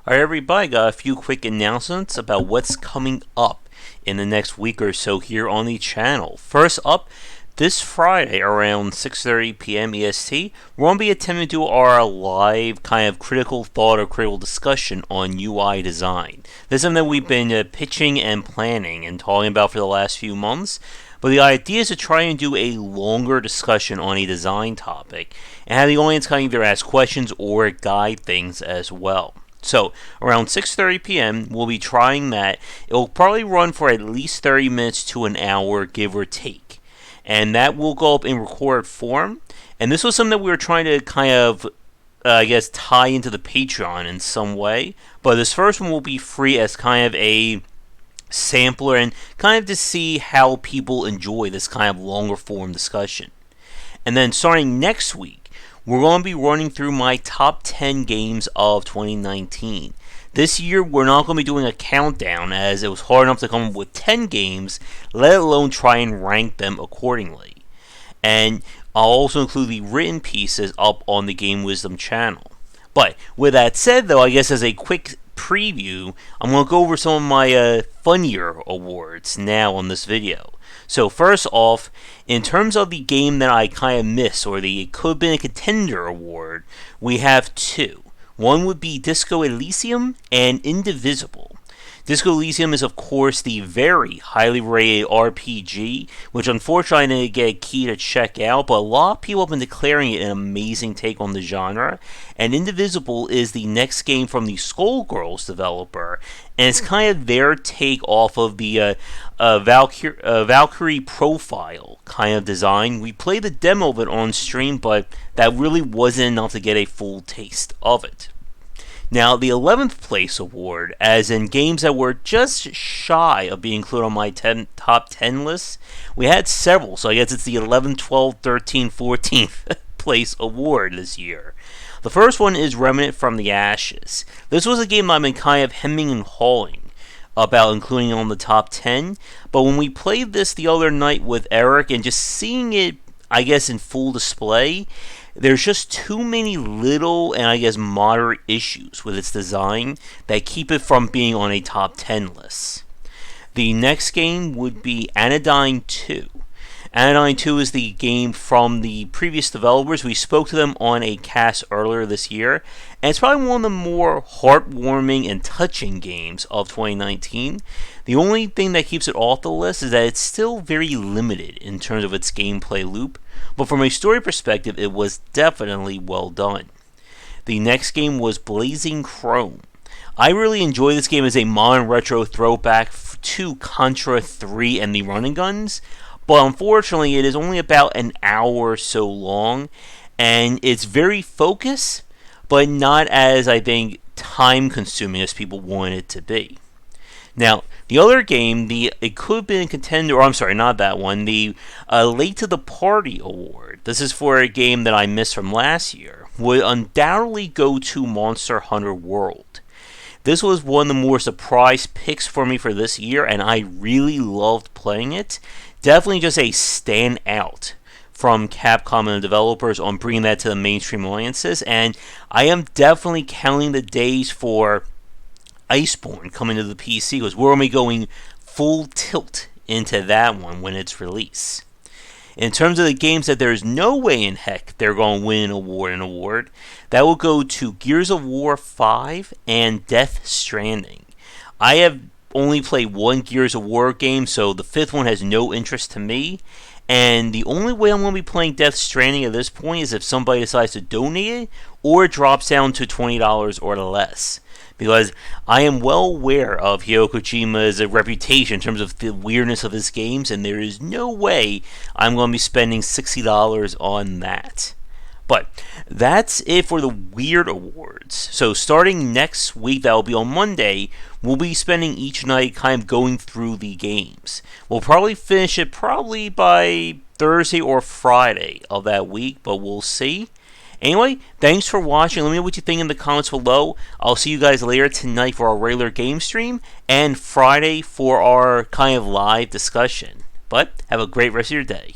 Alright, everybody, got a few quick announcements about what's coming up in the next week or so here on the channel. First up, this Friday around 6:30 p.m. EST, we're going to be attempting to do our live kind of critical thought or critical discussion on UI design. This is something that we've been pitching and planning and talking about for the last few months. But the idea is to try and do a longer discussion on a design topic and have the audience kind of either ask questions or guide things as well. So, around 6:30 p.m., we'll be trying that. It will probably run for at least 30 minutes to an hour, give or take. And that will go up in recorded form. And this was something that we were trying to kind of, tie into the Patreon in some way. But this first one will be free as kind of a sampler and kind of to see how people enjoy this kind of longer form discussion. And then starting next week, we're going to be running through my top 10 games of 2019. This year, we're not going to be doing a countdown as it was hard enough to come up with 10 games, let alone try and rank them accordingly. And I'll also include the written pieces up on the Game Wisdom channel. But with that said, though, I guess as a quick preview, I'm going to go over some of my funnier awards now on this video. So first off, in terms of the game that I kind of missed, or the It Could Have Been a Contender award, we have two. One would be Disco Elysium and Indivisible. Disco Elysium is, of course, the very highly rated RPG, which unfortunately I didn't get a key to check out, but a lot of people have been declaring it an amazing take on the genre. And Indivisible is the next game from the Skullgirls developer, and it's kind of their take off of the Valkyrie profile kind of design. We played the demo of it on stream, but that really wasn't enough to get a full taste of it. Now, the 11th place award, as in games that were just shy of being included on my top 10 list, we had several, so I guess it's the 11th, 12th, 13th, 14th place award this year. The first one is Remnant from the Ashes. This was a game I've been kind of hemming and hawing about including on the top 10, but when we played this the other night with Eric and just seeing it, I guess, in full display, there's just too many little and I guess moderate issues with its design that keep it from being on a top 10 list. The next game would be Anodyne 2. Anodyne 2 is the game from the previous developers. We spoke to them on a cast earlier this year, and it's probably one of the more heartwarming and touching games of 2019. The only thing that keeps it off the list is that it's still very limited in terms of its gameplay loop, but from a story perspective, it was definitely well done. The next game was Blazing Chrome. I really enjoy this game as a modern retro throwback to Contra 3 and the Run and Guns, but unfortunately it is only about an hour or so long, and it's very focused, but not as, I think, time consuming as people want it to be. Now, the other game, It Could Have Been a Contender, or I'm sorry, not that one, the Late to the Party award. This is for a game that I missed from last year, would undoubtedly go to Monster Hunter World. This was one of the more surprise picks for me for this year, and I really loved playing it. Definitely just a standout from Capcom and the developers on bringing that to the mainstream audiences, and I am definitely counting the days for Iceborne coming to the PC, because we're going to be going full tilt into that one when it's released. In terms of the games that there's no way in heck they're going to win an award, that will go to Gears of War 5 and Death Stranding. I have only played one Gears of War game, so the fifth one has no interest to me, and the only way I'm going to be playing Death Stranding at this point is if somebody decides to donate it, or it drops down to $20 or less. Because I am well aware of Hideo Kojima's reputation in terms of the weirdness of his games, and there is no way I'm going to be spending $60 on that. But that's it for the Weird Awards. So starting next week, that will be on Monday, we'll be spending each night kind of going through the games. We'll probably finish it probably by Thursday or Friday of that week, but we'll see. Anyway, thanks for watching. Let me know what you think in the comments below. I'll see you guys later tonight for our regular game stream, and Friday for our kind of live discussion. But have a great rest of your day.